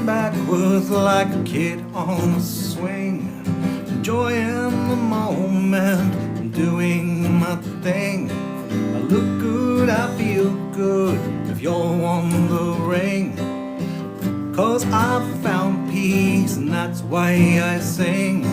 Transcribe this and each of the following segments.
rocking backwards like a kid on a swing, enjoying the moment, doing my thing. I look good, I feel good, if you're wondering, 'cause I've found peace and that's why I sing.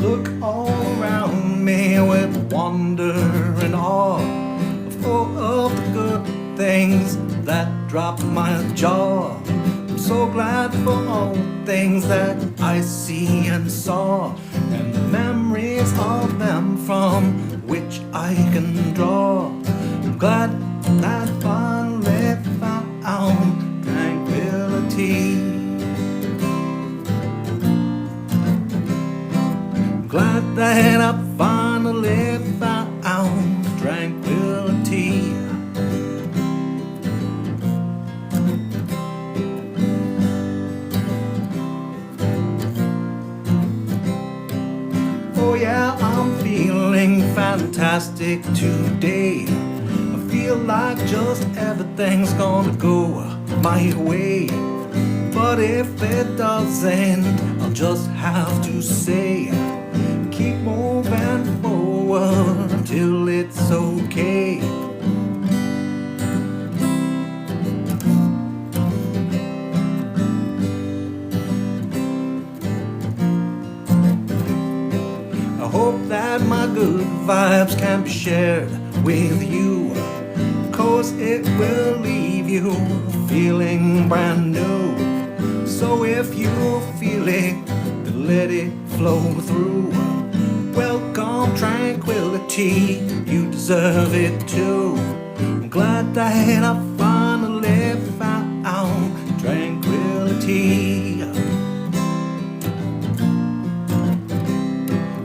Look all around me with wonder and awe, full of the good things that drop my jaw. I'm so glad for all things that I see and saw, and the memories of them from which I can draw. I'm glad that I finally found tranquility. Glad that I finally found tranquility. Oh yeah, I'm feeling fantastic today. I feel like just everything's gonna go my way. But if it doesn't, I'll just have to say, keep moving forward until it's okay. I hope that my good vibes can be shared with you, 'cause it will leave you feeling brand new. So if you feel it, then let it flow through. Welcome tranquility, you deserve it too. I'm glad that I finally found tranquility.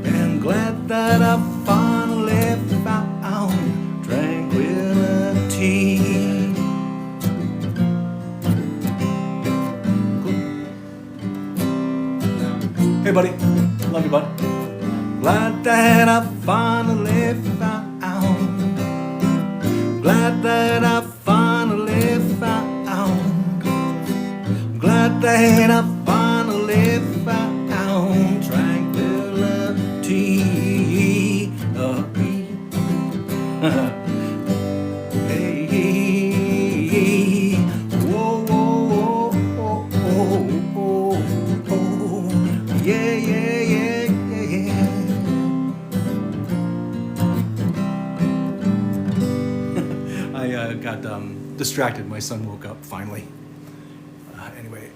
And glad that I finally found tranquility. Hey buddy, love you bud. Glad that I finally found. Glad that I finally found. Glad that I finally found tranquility. Hey, whoa, whoa, whoa, whoa, whoa, whoa. Yeah, yeah, yeah, yeah, yeah. I got distracted. My son woke up finally. Anyway,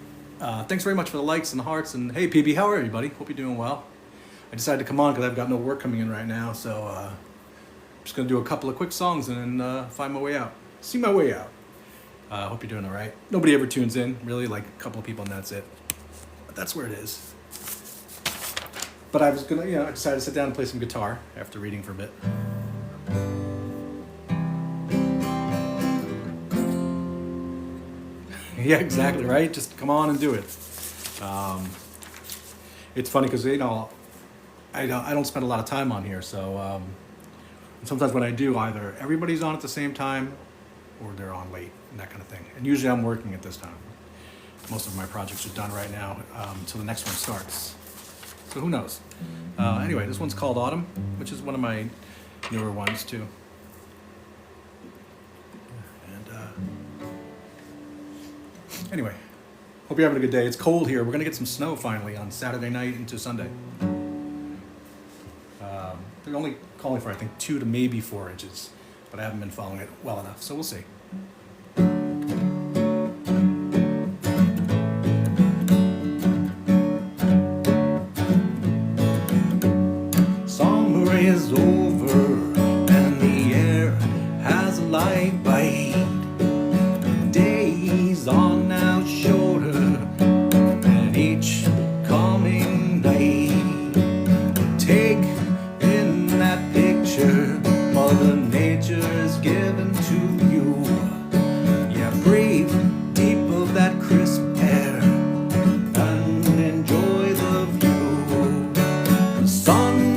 thanks very much for the likes and the hearts. And hey, PB, how are you, buddy? Hope you're doing well. I decided to come on because I've got no work coming in right now, so I'm just gonna do a couple of quick songs and then find my way out. See my way out. Hope you're doing all right. Nobody ever tunes in, really, like a couple of people, and that's it. But that's where it is. But I was gonna, I decided to sit down and play some guitar after reading for a bit. Yeah, exactly, right? Just come on and do it. It's funny because, I don't spend a lot of time on here, so and sometimes when I do, either everybody's on at the same time or they're on late and that kind of thing. And usually I'm working at this time. Most of my projects are done right now until the next one starts. So who knows? Anyway, this one's called Autumn, which is one of my newer ones too. And anyway, hope you're having a good day. It's cold here. We're gonna get some snow finally on Saturday night into Sunday. They're only calling for, I think, 2 to maybe 4 inches, but I haven't been following it well enough, so we'll see. Summer is over and the air has a light bite. Days are now shorter and each coming night take in that picture Mother Nature's given to you. Yeah, breathe deep of that crisp air and enjoy the view. The sun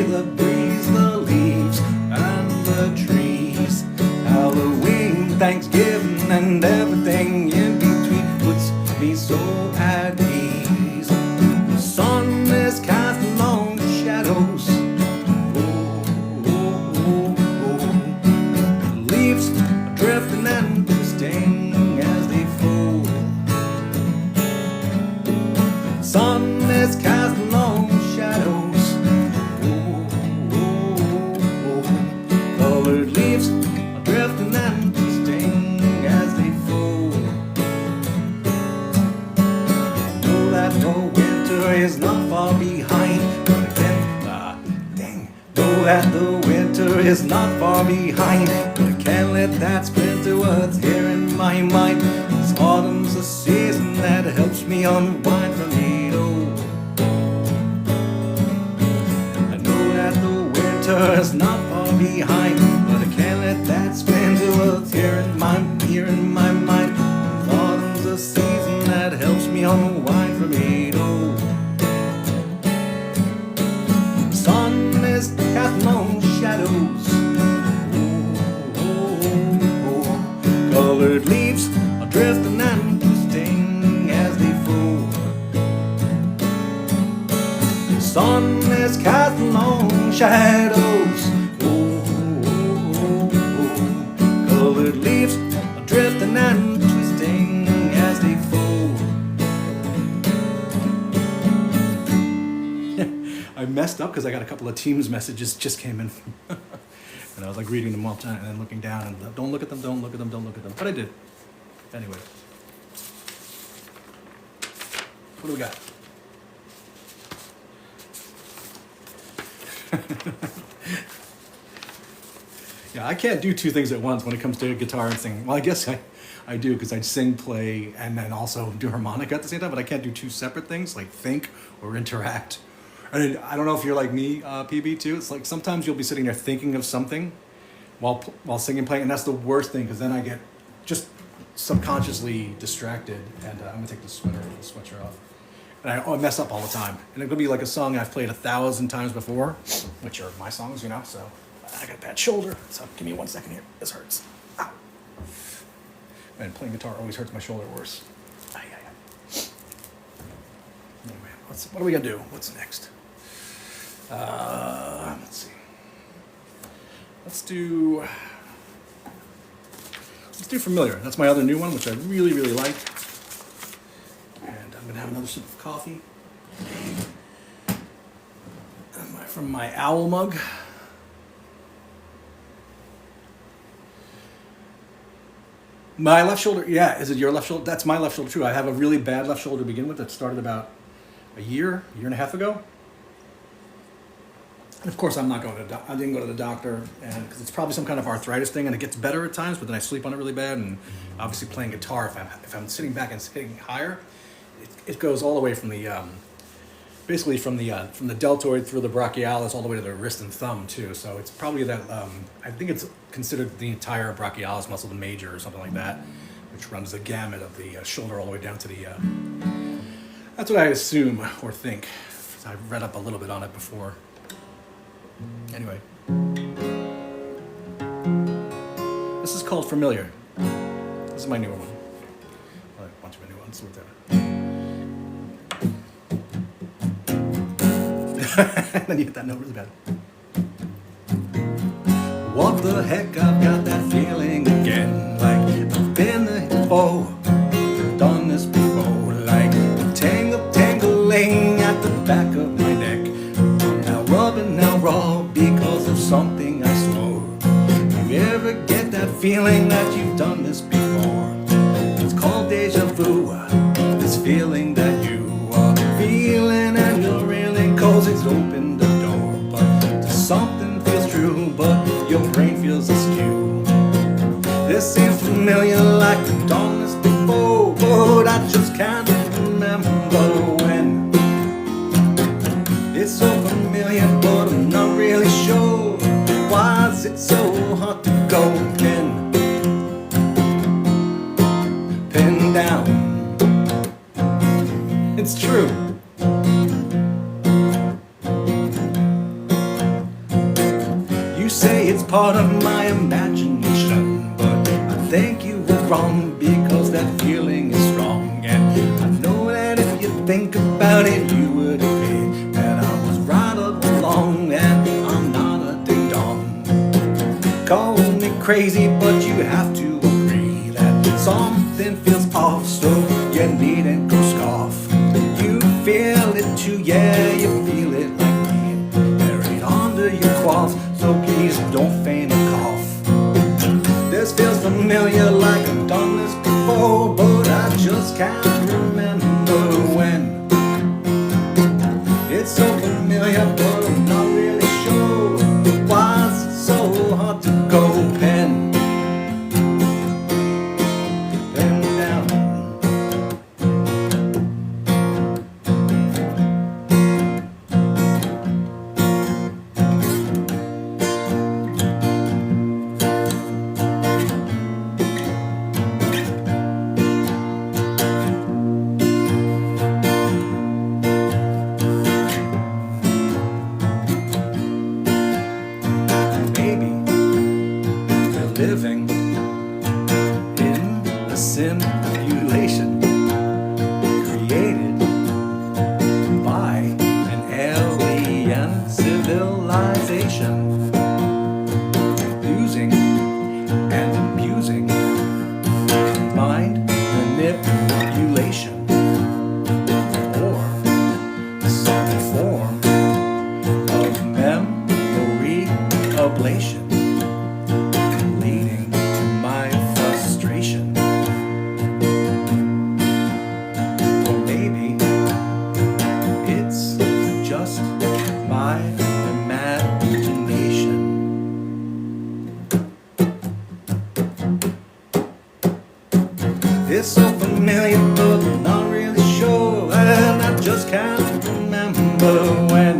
day, the breeze, the leaves, and the trees. Halloween, Thanksgiving, and everything in between puts me so at ease. The sun is casting long shadows. Oh, oh, oh, oh. The leaves are drifting and twisting as they fall. The sun is casting long shadows. Oh, oh, oh, oh. Colored leaves are drifting and twisting as they fall. Know that the winter is not far behind, but again, know that the winter is not far behind, but I can't let that splinter what's here in my mind. 'Cause autumn's a season that helps me unwind from it all. I know that the winter is not far behind, but I can't let that splinter what's here in my mind. 'Cause autumn's a season that helps me unwind from it all. The sun is casting long shadows. Oh, oh, oh. Colored leaves are drifting and twisting as they fall. The sun is casting long shadows. Oh, oh, oh. Colored leaves are drifting and twisting as they fall. I messed up because I got a couple of Teams messages just came in. And I was like reading them all the time and then looking down and don't look at them, don't look at them, don't look at them. But I did. Anyway. What do we got? Yeah, I can't do two things at once when it comes to guitar and singing. Well, I guess I do because I sing, play, and then also do harmonica at the same time, but I can't do two separate things like think or interact. And I don't know if you're like me, PB, too. It's like sometimes you'll be sitting there thinking of something while singing, playing, and that's the worst thing because then I get just subconsciously distracted. And I'm gonna take the sweatshirt off. And I mess up all the time. And it's gonna be like a song I've played 1,000 times before, which are my songs, you know. So I got a bad shoulder. So give me 1 second here. This hurts. Ow. And playing guitar always hurts my shoulder worse. Anyway, what do we gotta do? What's next? Let's see. Let's do Familiar. That's my other new one, which I really, really like. And I'm gonna have another sip of coffee. From my owl mug. My left shoulder, yeah, is it your left shoulder? That's my left shoulder too. I have a really bad left shoulder to begin with that started about a year and a half ago. And of course, I didn't go to the doctor, and because it's probably some kind of arthritis thing, and it gets better at times, but then I sleep on it really bad. And obviously, playing guitar, if I'm sitting back and hitting higher, it goes all the way from the basically from the deltoid through the brachialis all the way to the wrist and thumb too. So it's probably that I think it's considered the entire brachialis muscle, the major or something like that, which runs the gamut of the shoulder all the way down to the. That's what I assume or think. I've read up a little bit on it before. Anyway, this is called Familiar. This is my newer one. A bunch of new ones. And then you hit that note really bad. What the heck, I've got that feeling again. Like I've been there before, done this before. Like tangling at the back of my neck. Now rubbing, now raw because of something I swore. You ever get that feeling that you've done this before? It's called deja vu. This feeling that you are feeling and you're really cause it's opened the door. But something feels true, but your brain feels askew. This seems familiar like I've done this before, but I just can't remember when. It's so familiar, but I'm not really sure. Why is it so hard to go pin down? It's true. say it's part of my imagination, but I think you were wrong because that feeling is strong. And I know that if you think about it, you would agree that I was right all along, and I'm not a ding-dong. Call me crazy, but you have to agree that something feels off, so you needn't go scoff. You feel it too, yeah, you feel it like me, buried under your cloth, so please don't feign a cough. This feels familiar, like I've done this before, but I just can't remember when. It's so familiar, but I'm not really sure. Why is it so hard to go pen down? Living in a simulation created by an alien civilization, using and abusing mind manipulation or some form of memory ablation, leading to my frustration. Or maybe it's just my imagination. It's so familiar, but I'm not really sure, and I just can't remember when.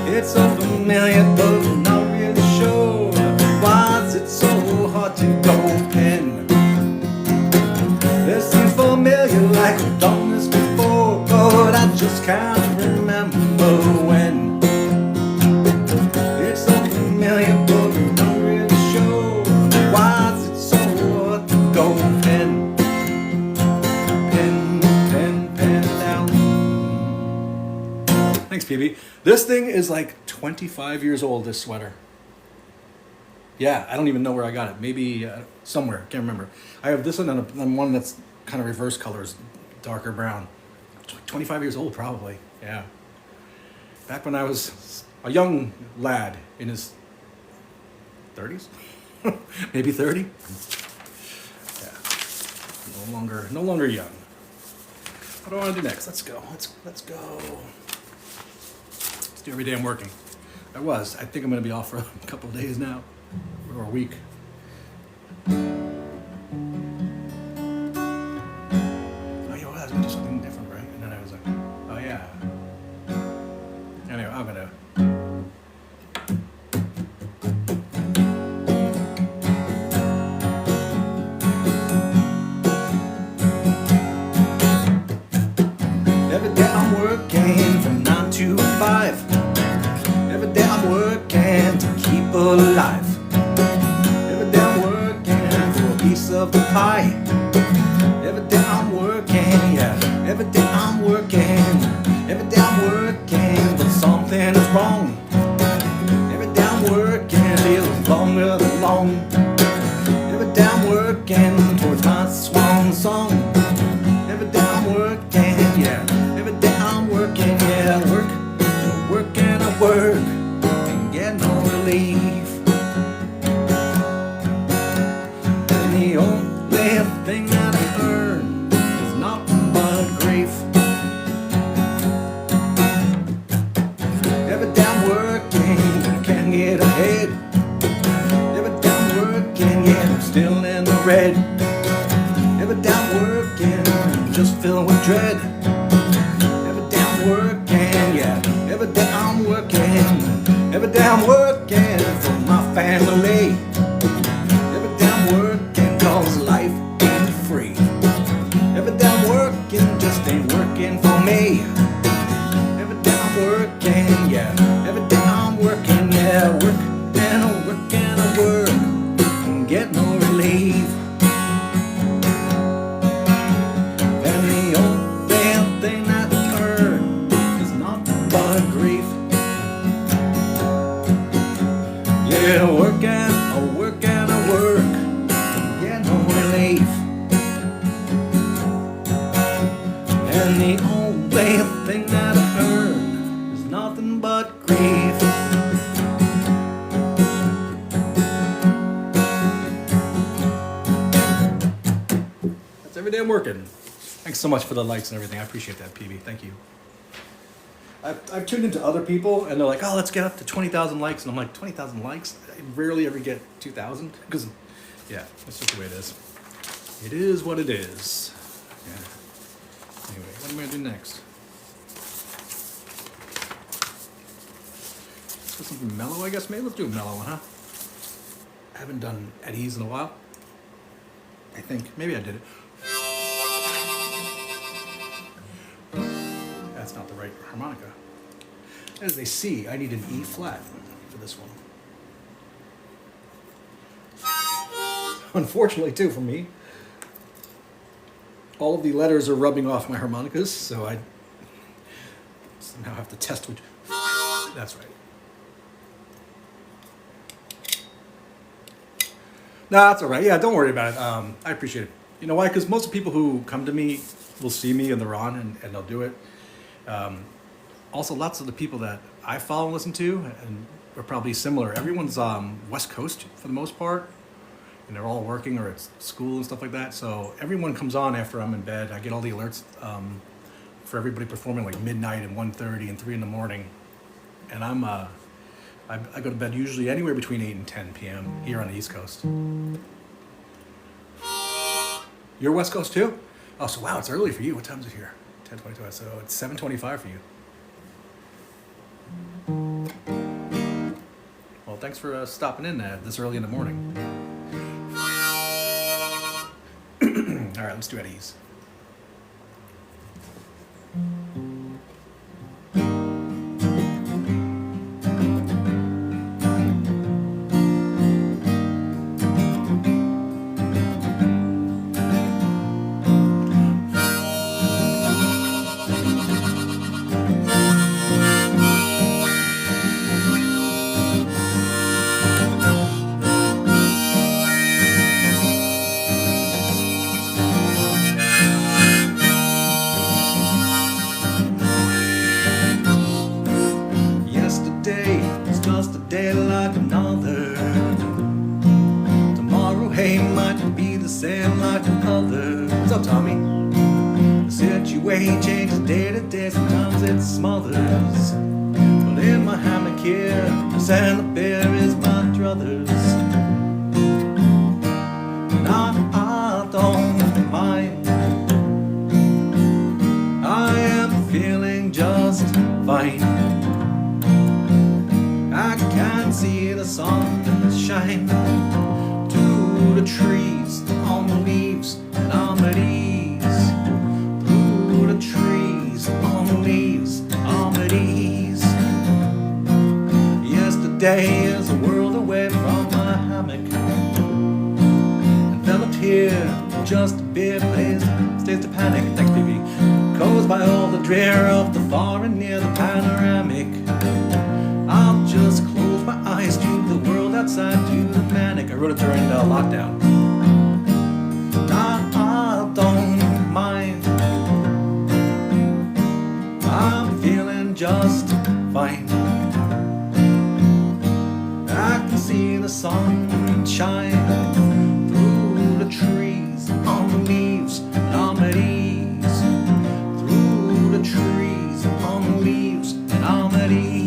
It's so familiar, but I'm not really sure. Why is it so hard to go pen? This seems familiar, like I've done this before, but I just can't remember when. It's so familiar, but I'm not really sure. Why is it so hard to go pen down? Thanks, PB. This thing is like 25 years old, this sweater. Yeah, I don't even know where I got it. Maybe somewhere, can't remember. I have this one and one that's kind of reverse colors, darker brown. 25 years old, probably, yeah. Back when I was a young lad in his 30s, maybe 30. Yeah, no longer young. What do I want to do next? Let's go, let's go. Let's do every day I'm working. I think I'm gonna be off for a couple of days now, or a week. Oh yeah, well, I was gonna do something different, right? And then I was like, oh yeah. Anyway, I'm gonna. Every day I'm working from 9 to 5. Every day I'm working to keep alive. Every day I'm working for a piece of the pie. Every day I'm working, yeah. Every day I'm working. Every day I'm working, but something is wrong. Every day I'm working feels longer than long. Every day I'm working towards my swan song. Every day I'm working, yeah. Every day I'm working, yeah. Work and I work and get no relief. And the only thing that I earn is nothing but grief. Every day I'm working, I can't get ahead. Every day I'm working, yeah, I'm still in the red. Every day I'm working, I'm just filled with dread. Every day I'm working, yeah. Every day I'm working. Every day I'm working for my family. Every day I'm working 'cause life ain't free. Every day I'm working just ain't working for me. Every day I'm working, yeah. Every day I'm working, yeah. but grief. That's every day I'm working. Thanks so much for the likes and everything. I appreciate that, PB. Thank you. I've tuned into other people, and they're like, "Oh, let's get up to 20,000 likes," and I'm like, 20,000 likes? I rarely ever get 2,000 because, yeah, that's just the way it is. It is what it is. Yeah. Anyway, what am I gonna do next? Let's do something mellow, I guess. Maybe let's do a mellow one, huh? I haven't done at ease in a while. I think maybe I did it. That's not the right harmonica. As they see, I need an E flat for this one. Unfortunately, too, for me, all of the letters are rubbing off my harmonicas, so I somehow have to test which. That's right. No, that's all right. Yeah, don't worry about it. I appreciate it. You know why? Because most of the people who come to me will see me and they're on and they'll do it. Also, lots of the people that I follow and listen to and are probably similar. Everyone's West Coast for the most part, and they're all working or at school and stuff like that. So everyone comes on after I'm in bed. I get all the alerts for everybody performing like midnight and 1:30 and 3 in the morning, and I go to bed usually anywhere between 8 and 10 p.m. here on the East Coast. You're West Coast too? Oh, so wow, it's early for you. What time is it here? 10:22. So it's 7:25 for you. Well, thanks for stopping in this early in the morning. All right, let's do at ease. Day like another. Tomorrow, hey, might be the same like another. What's up, Tommy? The situation changes day to day. Sometimes it smothers. But in my hammock here, Santa Bear is my druthers. And I don't mind. I am feeling just fine. I can see the sun shine through the trees, on the leaves, and I'm at ease. Through the trees, on the leaves, I'm at ease. Yesterday is a world away from my hammock. Enveloped here, just a bit, place stays to panic. Thanks, baby. Goes by all the drear of the far and near, the panoramic. I'll just close my eyes to the world outside, to the manic. I wrote it during lockdown. I don't mind. I'm feeling just fine. I can see the sun shine through the trees, on the leaves, and I'm at ease. Through the trees, on the leaves, and I'm at ease.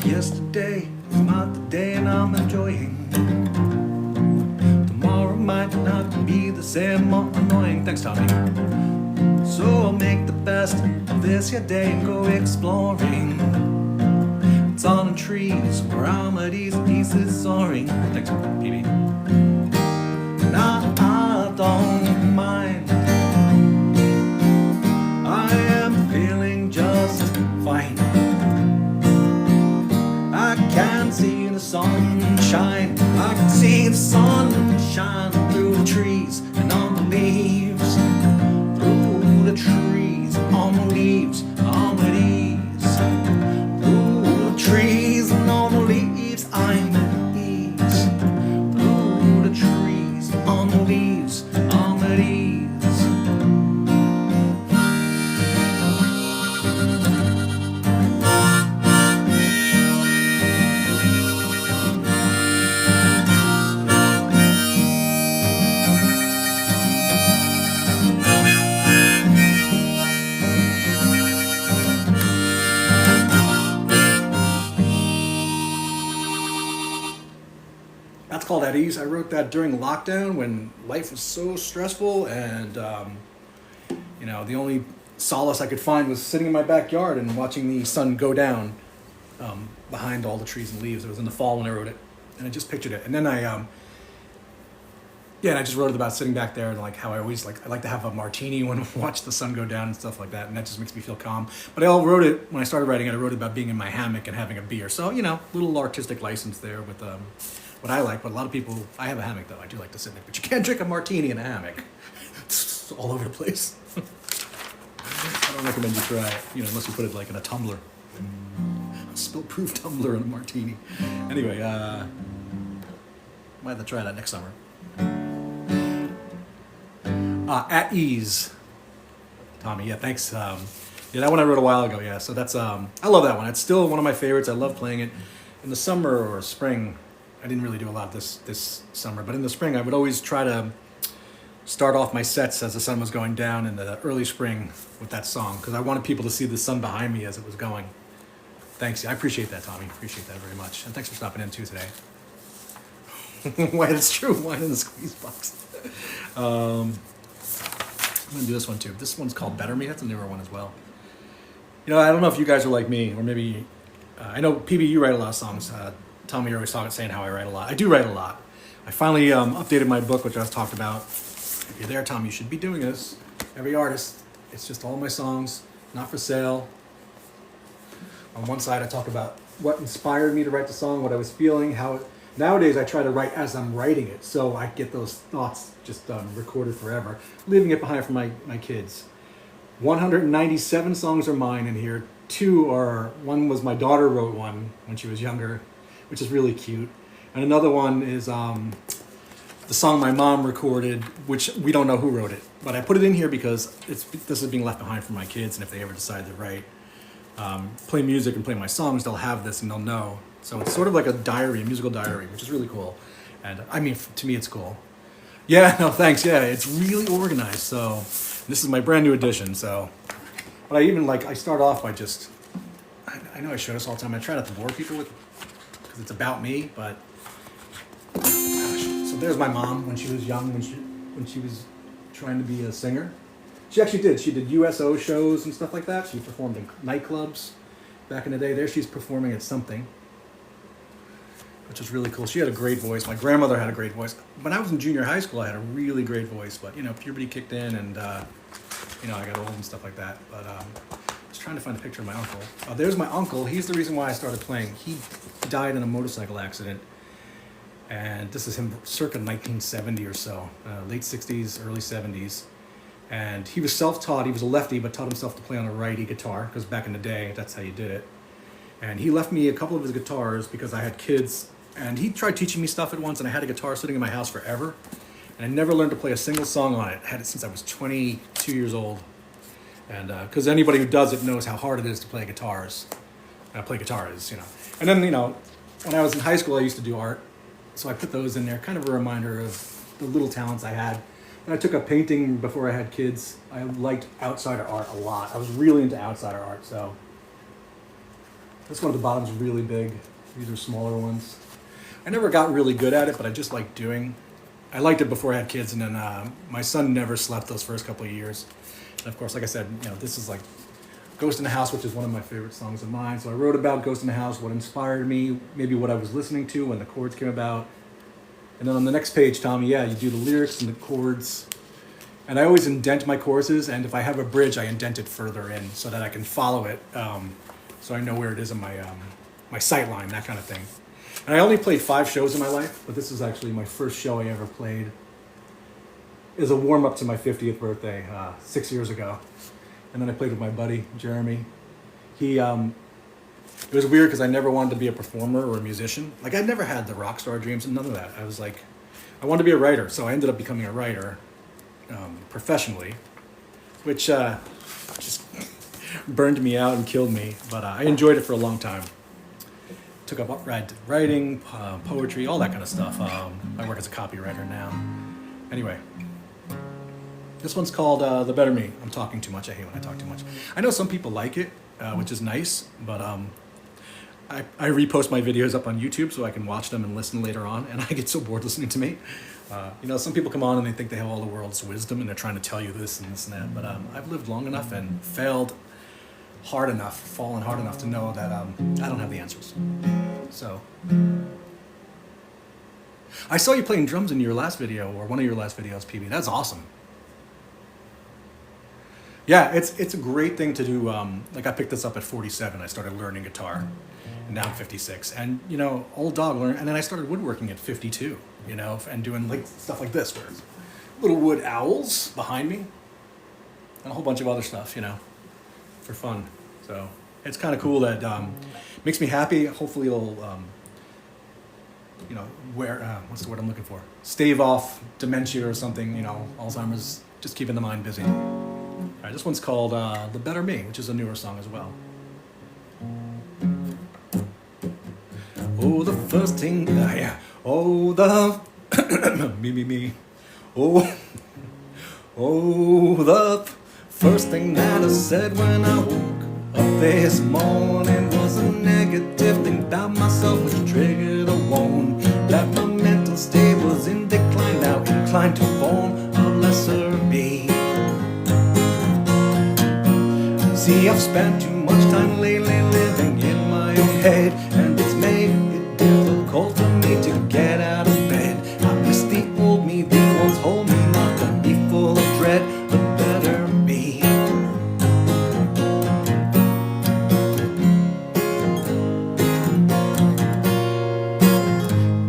Yesterday is not the day and I'm enjoying. Tomorrow might not be the same, more annoying. Thanks, Tommy. So I'll make the best of this your day and go exploring. It's on the trees where Amedee's pieces soaring. Thanks, PB. Now I don't mind. I am feeling just fine. I can see the sunshine. I can see the sunshine through the trees and on the leaves. Through the trees, on the leaves, on the leaves. Through the trees and on the leaves, I'm at ease. Through the trees, on the leaves, I'm at ease. That's called At Ease. I wrote that during lockdown when life was so stressful, and the only solace I could find was sitting in my backyard and watching the sun go down behind all the trees and leaves. It was in the fall when I wrote it, and I just pictured it. And then and I just wrote it about sitting back there and like how I like to have a martini when I watch the sun go down and stuff like that, and that just makes me feel calm. But I wrote it when I started writing it. I wrote it about being in my hammock and having a beer. So little artistic license there with what I like. But a lot of people, I have a hammock though. I do like to sit there, but you can't drink a martini in a hammock. It's all over the place. I don't recommend you try it, unless you put it like in a tumbler, a spill-proof tumbler in a martini. Anyway, might have to try that next summer. At Ease, Tommy. Yeah, thanks. That one I wrote a while ago. Yeah, so that's I love that one. It's still one of my favorites. I love playing it in the summer or spring. I didn't really do a lot this summer, but in the spring I would always try to start off my sets as the sun was going down in the early spring with that song, because I wanted people to see the sun behind me as it was going. Thanks. I appreciate that, Tommy. Appreciate that very much. And thanks for stopping in too today. Why, it's true. Wine in the squeeze box. I'm going to do this one too. This one's called Better Me. That's a newer one as well. I don't know if you guys are like me, or maybe, I know, PB, you write a lot of songs. Tommy, you're always saying how I write a lot. I do write a lot. I finally updated my book, which I was talked about. If you're there, Tom, you should be doing this. Every artist. It's just all my songs, not for sale. On one side, I talk about what inspired me to write the song, what I was feeling, how it... Nowadays, I try to write as I'm writing it, so I get those thoughts just recorded forever, leaving it behind for my kids. 197 songs are mine in here. One was my daughter wrote one when she was younger, which is really cute. And another one is the song my mom recorded, which we don't know who wrote it. But I put it in here because this is being left behind for my kids, and if they ever decide to write, play music and play my songs, they'll have this and they'll know. So it's sort of like a diary, a musical diary, which is really cool. And to me, it's cool. Yeah, no, thanks. Yeah, it's really organized. So this is my brand new edition. So, but I start off by I know I show this all the time. I try not to bore people with, because it's about me. But so there's my mom when she was young, when she was trying to be a singer. She actually did. She did USO shows and stuff like that. She performed in nightclubs back in the day. There she's performing at something, which is really cool. She had a great voice. My grandmother had a great voice. When I was in junior high school, I had a really great voice. But, puberty kicked in and, I got old and stuff like that. But I was trying to find a picture of my uncle. There's my uncle. He's the reason why I started playing. He died in a motorcycle accident. And this is him circa 1970 or so, late 60s, early 70s. And he was self-taught. He was a lefty, but taught himself to play on a righty guitar, because back in the day, that's how you did it. And he left me a couple of his guitars because I had kids. And he tried teaching me stuff at once, and I had a guitar sitting in my house forever. And I never learned to play a single song on it. I had it since I was 22 years old. And because anybody who does it knows how hard it is to play guitars. Play guitars. And then, when I was in high school, I used to do art. So I put those in there, kind of a reminder of the little talents I had. And I took up painting before I had kids. I liked outsider art a lot. I was really into outsider art, so. This one at the bottom is really big. These are smaller ones. I never got really good at it, but I just liked doing. I liked it before I had kids, and then my son never slept those first couple of years. And of course, like I said, this is like Ghost in the House, which is one of my favorite songs of mine. So I wrote about Ghost in the House, what inspired me, maybe what I was listening to when the chords came about. And then on the next page, Tommy, yeah, you do the lyrics and the chords. And I always indent my choruses, and if I have a bridge, I indent it further in so that I can follow it, so I know where it is in my sight line, that kind of thing. And I only played 5 shows in my life, but this is actually my first show I ever played. It was a warm-up to my 50th birthday 6 years ago. And then I played with my buddy, Jeremy. It was weird because I never wanted to be a performer or a musician. Like, I never had the rock star dreams and none of that. I was like, I wanted to be a writer, so I ended up becoming a writer professionally, which just burned me out and killed me. But I enjoyed it for a long time. Took up writing, poetry, all that kind of stuff. I work as a copywriter now. Anyway, this one's called The Better Me. I'm talking too much. I hate when I talk too much. I know some people like it, which is nice, but I repost my videos up on YouTube so I can watch them and listen later on, and I get so bored listening to me. Some people come on and they think they have all the world's wisdom and they're trying to tell you this and this and that, but I've lived long enough and fallen hard enough to know that I don't have the answers. So, I saw you playing drums in your last video, or one of your last videos, PB. That's awesome. Yeah, it's a great thing to do. Like, I picked this up at 47. I started learning guitar, and now I'm 56. And, old dog learned, and then I started woodworking at 52, and doing like stuff like this, where there's little wood owls behind me, and a whole bunch of other stuff, for fun. So it's kind of cool that makes me happy. Hopefully it'll, what's the word I'm looking for? Stave off dementia or something, Alzheimer's, just keeping the mind busy. All right, this one's called The Better Me, which is a newer song as well. Oh, the first thing, yeah. Oh, the, me. Oh, the first thing that I said when I woke up this morning was a negative thing about myself, which triggered a warn that my mental state was in decline, now inclined to form a lesser me. See, I've spent too much time lately living in my own head, and it's made it difficult for me to get out of bed. I miss the old me, the ones hold me, not the me full of dread, the better me.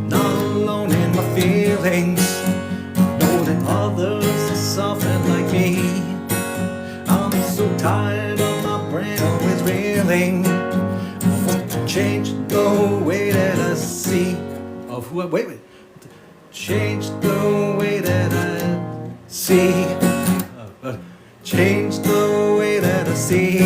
Not alone in my feelings, know that others are suffering like me. I'm so tired of my brain always reeling. I want to change the way that I see of who I wait. Change the way that I see. Change the way that I see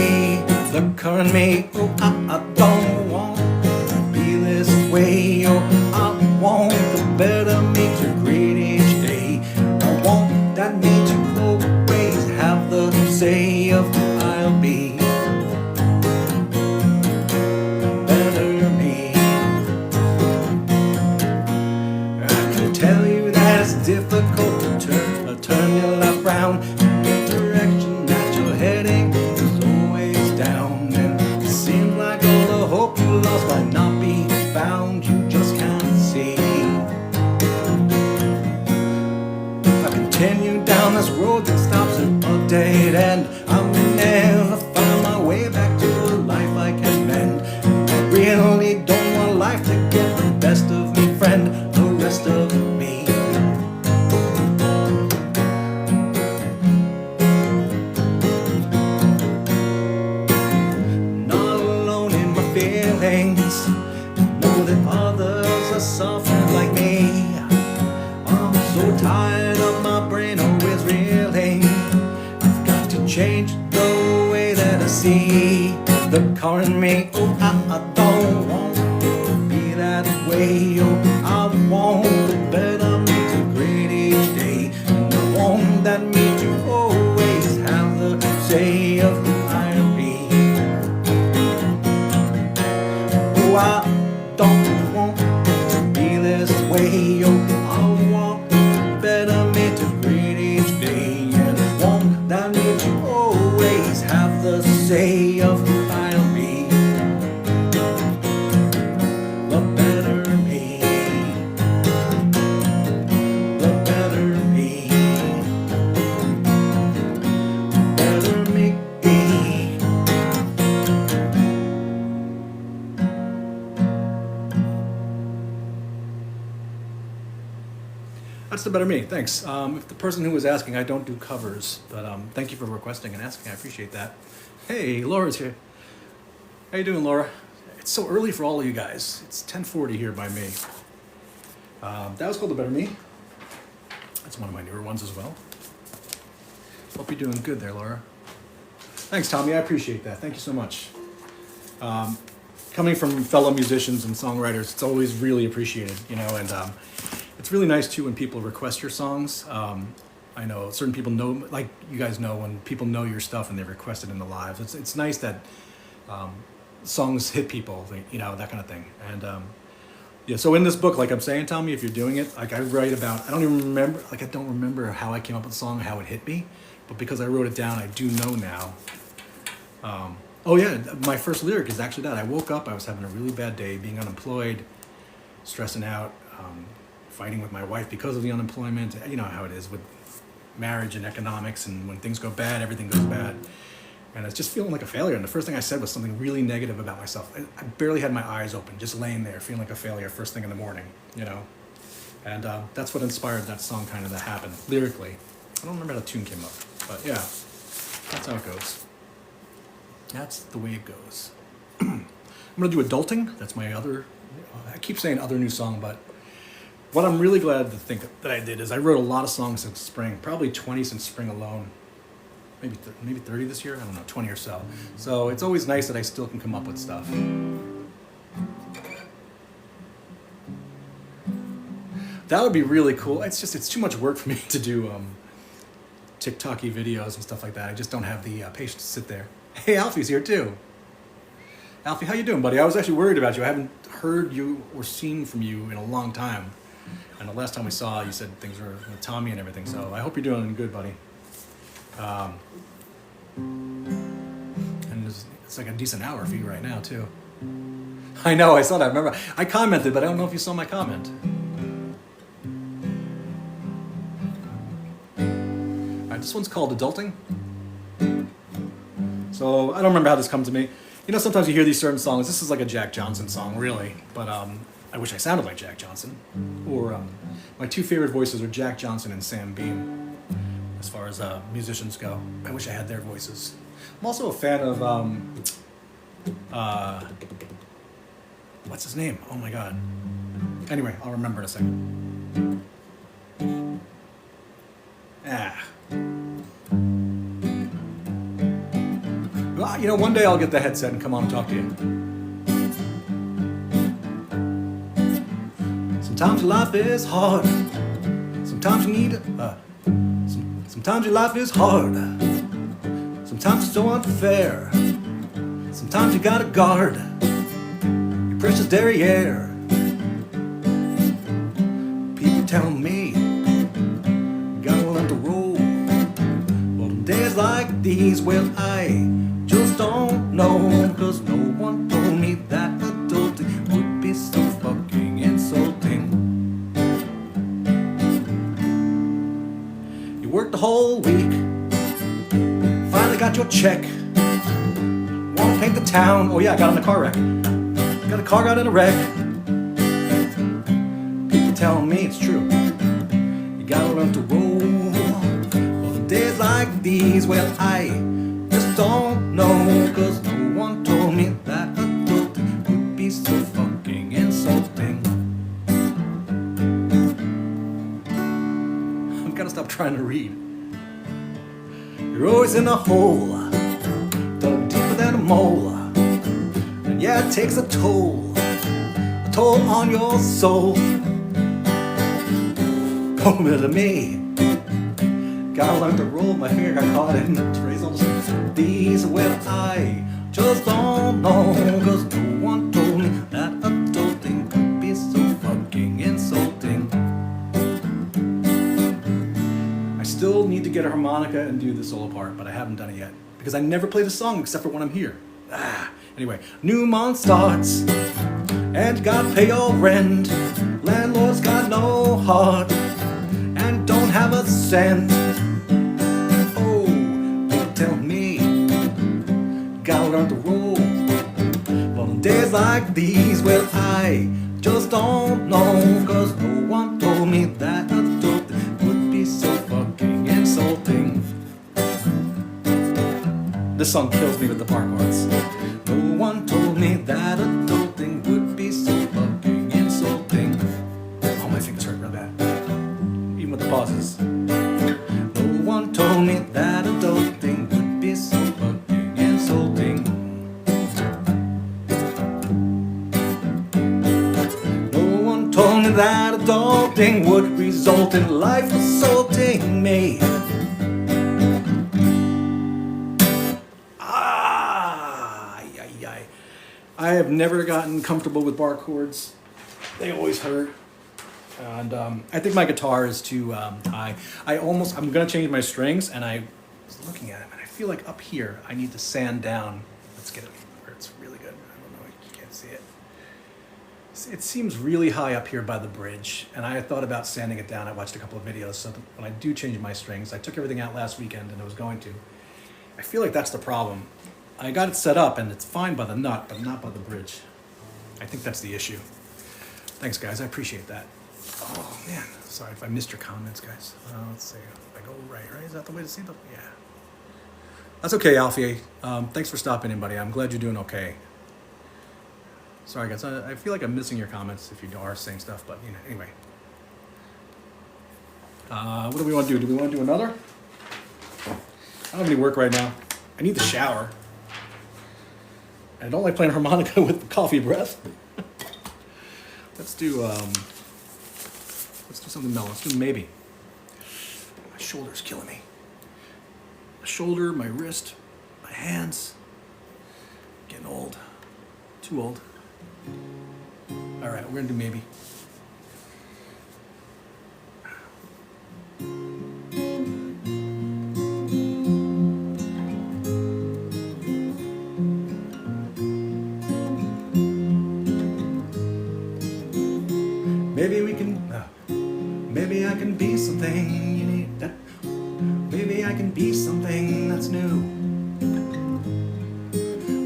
the current me. Oh, I don't want to be this way. Oh, I want the better me to greet each day. I want that me to always have the say of who I'll be. Better me. I can tell you that it's difficult to turn your life round. The direction that you're heading is always down, and it seems like all the hope you lost might not be found. You just can't see. If I continue down this road that stops at a dead end, I will never find my way back to a life I can mend. I really don't want life to get the best of me, friend, the rest of me. Not alone in my feelings, know that others are suffering like me. I'm so tired of my brain always reeling. I've got to change the way that I see the current me. Oh, I don't want to be that way. Oh, I want the better me to greet each day, and I want that me to always have the say of who I'll be. Oh, I don't want to be this way. Oh, I want the better me to greet each day, and I want that me to always have the say That's the better me. Thanks. If the person who was asking, I don't do covers, but thank you for requesting and asking. I appreciate that. Hey, Laura's here. How you doing, Laura? It's so early for all of you guys. It's 10:40 here by me. That was called The Better Me. That's one of my newer ones as well. Hope you're doing good there, Laura. Thanks, Tommy. I appreciate that. Thank you so much. Coming from fellow musicians and songwriters, it's always really appreciated, you know, and it's really nice too when people request your songs. I know certain people know, like you guys know, when people know your stuff and they request it in the lives. It's nice that songs hit people, you know, that kind of thing. And yeah, so in this book, like I'm saying, Tommy, if you're doing it, like I write about, I don't remember how I came up with the song, how it hit me, but because I wrote it down, I do know now. Oh yeah, my first lyric is actually that. I woke up, I was having a really bad day, being unemployed, stressing out, fighting with my wife because of the unemployment. You know how it is with marriage and economics, and when things go bad, everything goes bad. And I was just feeling like a failure. And the first thing I said was something really negative about myself. I barely had my eyes open, just laying there, feeling like a failure first thing in the morning, you know? And that's what inspired that song kind of to happen, lyrically. I don't remember how the tune came up, but yeah, that's how it goes. That's the way it goes. I'm gonna do Adulting. That's my other, I keep saying other new song, but what I'm really glad to think that I did is I wrote a lot of songs since spring, probably 20 since spring alone. Maybe 30 this year, I don't know, 20 or so. So it's always nice that I still can come up with stuff. That would be really cool. It's too much work for me to do TikTok-y videos and stuff like that. I just don't have the patience to sit there. Hey, Alfie's here too. Alfie, how you doing, buddy? I was actually worried about you. I haven't heard you or seen from you in a long time. And the last time we saw, you said things were with Tommy and everything. So I hope you're doing good, buddy. And it's like a decent hour for you right now too. I know, I saw that. Remember, I commented, but I don't know if you saw my comment. Alright, this one's called Adulting. So I don't remember how this comes to me. You know, sometimes you hear these certain songs. This is like a Jack Johnson song, really. But I wish I sounded like Jack Johnson. Or my two favorite voices are Jack Johnson and Sam Beam, as far as musicians go. I wish I had their voices. I'm also a fan of, what's his name? Oh my God. Anyway, I'll remember in a second. Well, you know, one day I'll get the headset and come on and talk to you. Sometimes your life is hard. Sometimes you need sometimes your life is hard. Sometimes it's so unfair. Sometimes you gotta guard your precious derriere. People tell me you gotta learn to roll. Well, on days like these, well, I just don't know, 'cause no one told me that adulting would be so fucking insulting. You worked the whole week, finally got your check. Wanna paint the town? Oh yeah, I got in a car wreck. Got a car got in a wreck. People tell me it's true. You gotta learn to roll. Well, on days like these, well, I just don't know, 'cause no one told me that adulting would be so fucking insulting. I've gotta stop trying to read. You're always in a hole, dug deeper than a mole. And yeah, it takes a toll on your soul. Over to me, gotta learn to roll. My finger got caught in the trays on these. Well, I just don't know, 'cause no one told me that adulting could be so fucking insulting. I still need to get a harmonica and do the solo part, but I haven't done it yet because I never play the song except for when I'm here. Anyway, new month starts and you gotta pay your rent. Landlord's got no heart and don't have a cent. Oh, don't tell me, gotta learn to roll. Well, on days like these, well, I just don't know, 'cause no one told me that adulting This song kills me with the bar chords. No one told me that adulting would be so fucking insulting. All my fingers hurt real bad, even with the pauses. No one told me that adulting would be so fucking insulting. No one told me that adulting would result in life assaulting me. I have never gotten comfortable with bar chords. They always hurt. And I think my guitar is too high. I'm gonna change my strings, and I was looking at it, and I feel like up here I need to sand down. Let's get it where it's really good. I don't know, you can't see it. It seems really high up here by the bridge, and I thought about sanding it down. I watched a couple of videos, so that when I do change my strings, I took everything out last weekend, and I was going to. I feel like that's the problem. I got it set up, and it's fine by the nut, but not by the bridge. I think that's the issue. Thanks, guys. I appreciate that. Oh, man. Sorry if I missed your comments, guys. Let's see. If I go right? Is that the way to see them? Yeah. That's okay, Alfie. Thanks for stopping in, buddy. I'm glad you're doing okay. Sorry, guys. I feel like I'm missing your comments if you are saying stuff, but, anyway. What do we want to do? Do we want to do another? I don't have any work right now. I need the shower. I don't like playing harmonica with coffee breath. Let's do something mellow. Let's do Maybe. My shoulder's killing me. My shoulder, my wrist, my hands. Getting old. Too old. All right, we're gonna do Maybe. Maybe we can, maybe I can be something you need. Maybe I can be something that's new.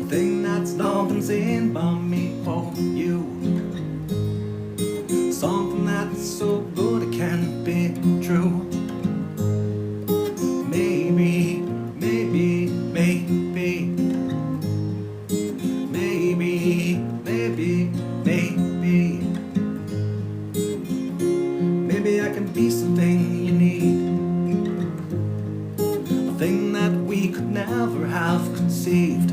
A thing that's nothing's in by me or you. Something that's so good it can't be true. Maybe, maybe, maybe. Maybe, maybe, maybe. Maybe I can be something you need. A thing that we could never have conceived.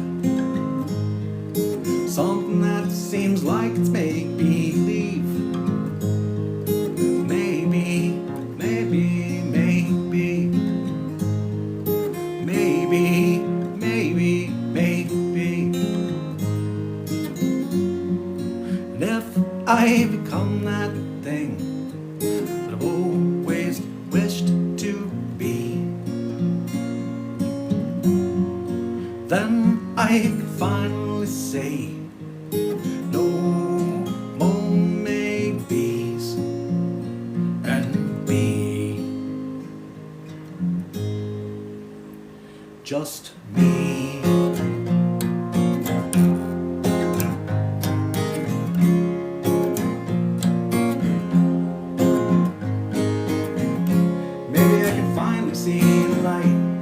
Something that seems like it's make-believe. Maybe, maybe, maybe. Maybe, maybe, maybe. And if I become that thing that I've always wished to be, then I can finally say no more maybes and be just me.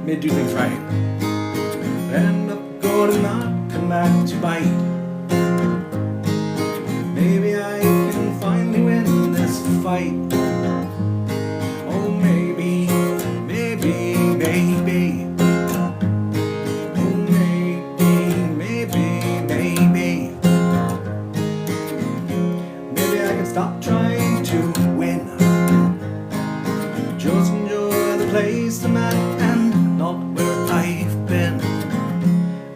Maybe do things right. End up good and not come back to bite. Maybe I can finally win this fight. Oh, maybe, maybe, maybe. Oh, maybe, maybe, maybe. Maybe I can stop trying to win. Just enjoy the place I'm at and not where I've been.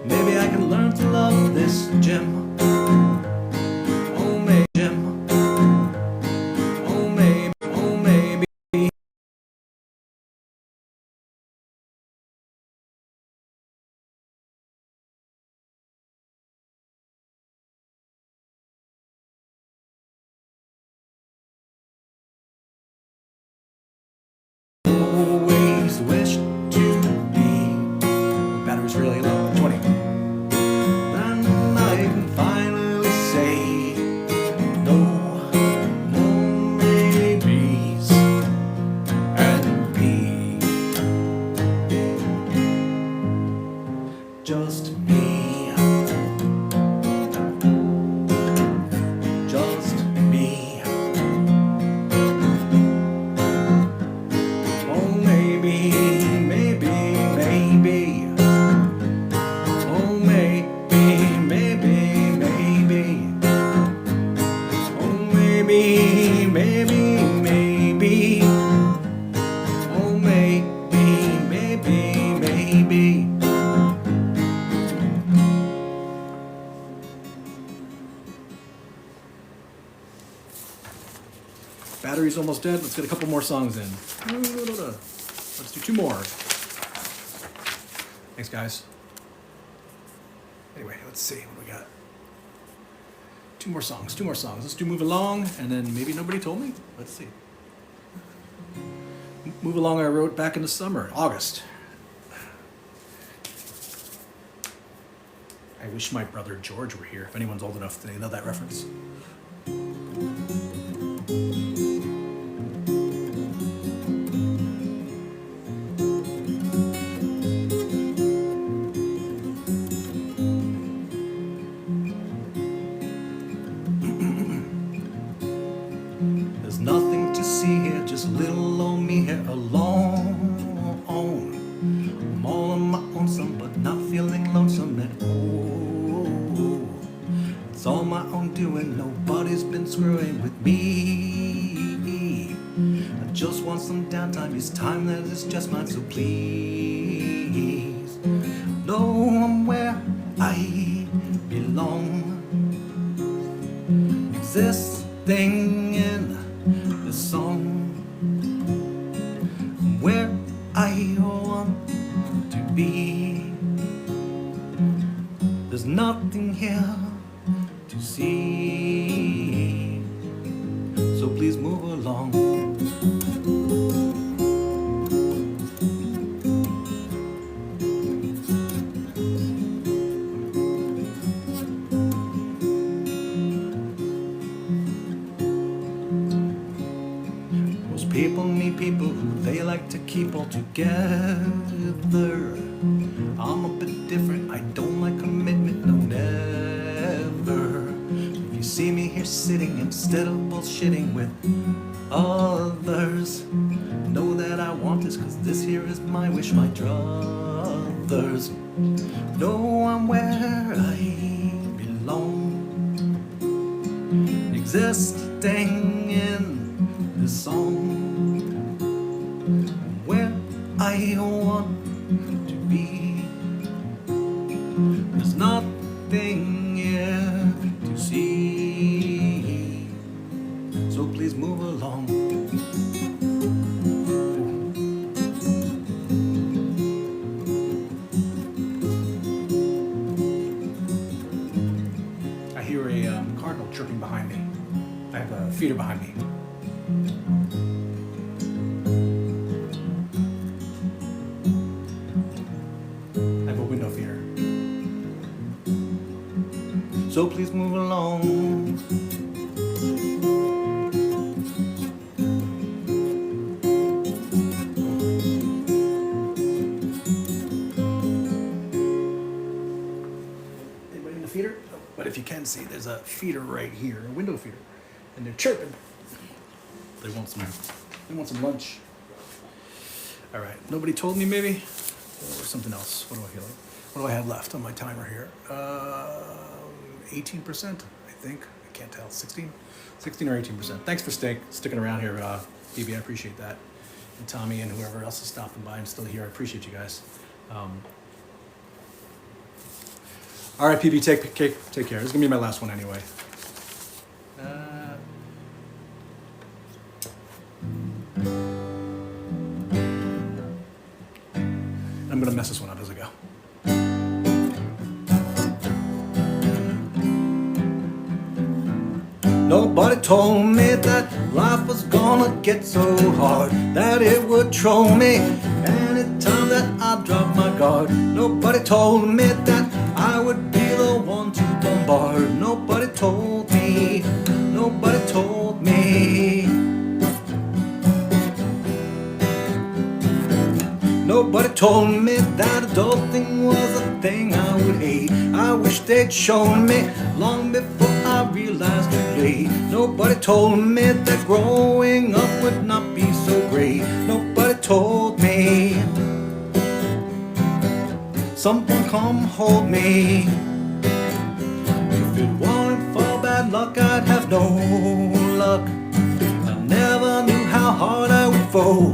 Maybe I can learn to love this gym. Oh, maybe, gym. Oh, maybe, oh, maybe. Always wished to be. Battery's really low. 20. Then I can finally say no more maybes and be just maybe, maybe, maybe. Oh, maybe, maybe, maybe. Battery's almost dead. Let's get a couple more songs in. Let's do 2 more. Thanks, guys. Anyway, let's see what we got. 2 more songs. Let's do Move Along, and then maybe Nobody Told Me. Let's see. Move Along I wrote back in the summer, August. I wish my brother George were here, if anyone's old enough to know that reference. There's nothing to see here, just little old me here alone. I'm all on my own, some but not feeling lonesome at all. It's all my own doing, nobody's been screwing with me. I just want some downtime, it's time that it's just mine, so please know I'm where I belong, existing in this song, where I want to be. There's nothing here to see, so please move along. Most people meet people who they like to keep all together. I'm a bit different, I don't like commitment, no never. If you see me here sitting instead of bullshitting with others, know that I want this, cause this here is my wish, my druthers. Know I'm where I belong, existing in this song, where I want to be. There's nothing here to see, so please move along. I hear a cardinal chirping behind me. I have a feeder behind me. I have a window feeder. So please move along. Anybody in the feeder? Oh, but if you can see, there's a feeder right here, a window feeder, and they're chirping. They want some lunch. All right. Nobody told me, maybe, or something else. What do I feel like? What do I have left on my timer here? 18%, I think. I can't tell. 16 or 18%. Thanks for sticking around here, BB. I appreciate that. And Tommy and whoever else is stopping by and still here. I appreciate you guys. All right, PB, take care. This is going to be my last one anyway. I'm going to mess this one up as I go. Nobody told me that life was gonna get so hard, that it would troll me anytime that I dropped my guard. Nobody told me that I would be the one to bombard. Nobody told me, nobody told me. Nobody told me that adulting was a thing I would hate. I wish they'd shown me long before I realized too late. Nobody told me that growing up would not be so great. Nobody told me someone come hold me. If it weren't for bad luck, I'd have no fuck. I never knew how hard I would fall.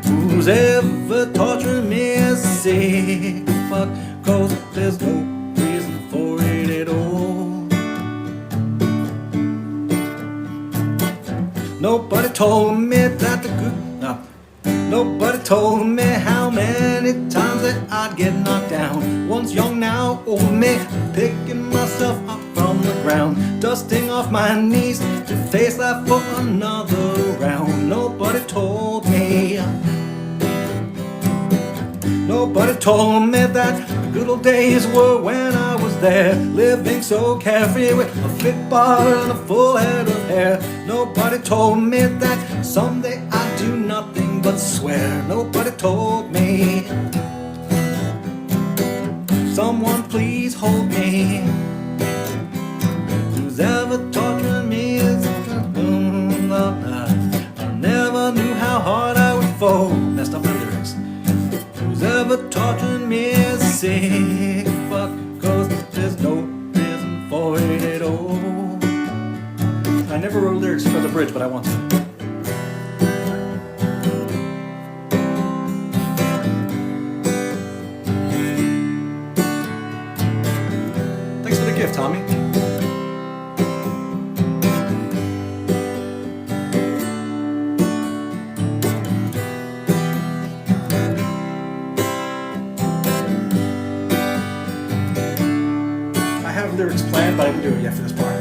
Who's ever torturing me is sick fuck, 'cause there's no reason for it at all. Nobody told me that the good nobody told me how many times that I'd get knocked down. Once young, now old me, picking myself up from the ground, dusting off my knees to face life for another round. Nobody told me. Nobody told me that the good old days were when I was there, living so carefree with a fit body and a full head of hair. Nobody told me that someday I'd do nothing but swear. Nobody told me. Someone please hold me. Who's ever torturing me is I never knew how hard I would fall. Messed up my lyrics. Who's ever torturing me is sick fuck, 'cause there's no reason for it at all. I never wrote lyrics for the bridge, but I want to. Thanks for the gift, Tommy. I have lyrics planned, but I didn't do it yet for this part.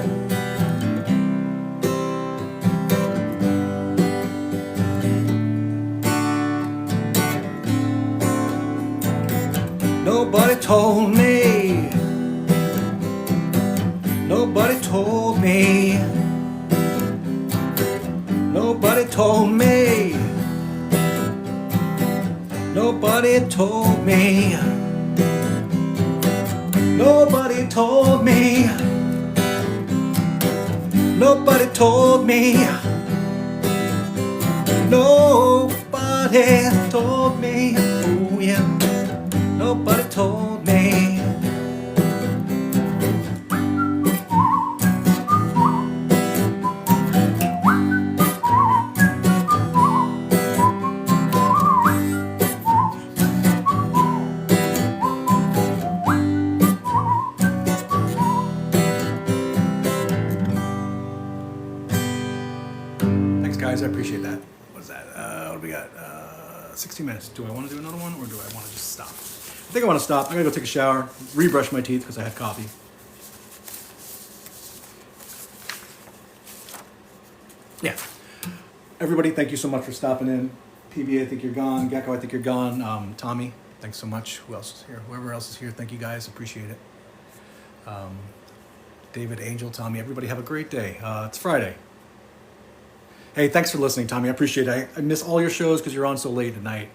Nobody told me. Nobody told me. Nobody told me. Nobody told me. Nobody told me. Nobody told me. Nobody told me. Oh yeah. Nobody told me. Thanks, guys. I appreciate that. What's that? What do we got? 16 minutes. Do I want to do another one, or do I want to just stop? I think I want to stop. I'm going to go take a shower, rebrush my teeth because I had coffee. Yeah. Everybody, thank you so much for stopping in. PB, I think you're gone. Gecko, I think you're gone. Tommy, thanks so much. Who else is here? Whoever else is here, thank you guys. Appreciate it. David, Angel, Tommy, everybody have a great day. It's Friday. Hey, thanks for listening, Tommy. I appreciate it. I miss all your shows because you're on so late at night.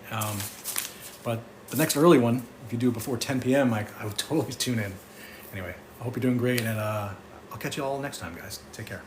But the next early one, if you do it before 10 p.m., I would totally tune in. Anyway, I hope you're doing great, and I'll catch you all next time, guys. Take care.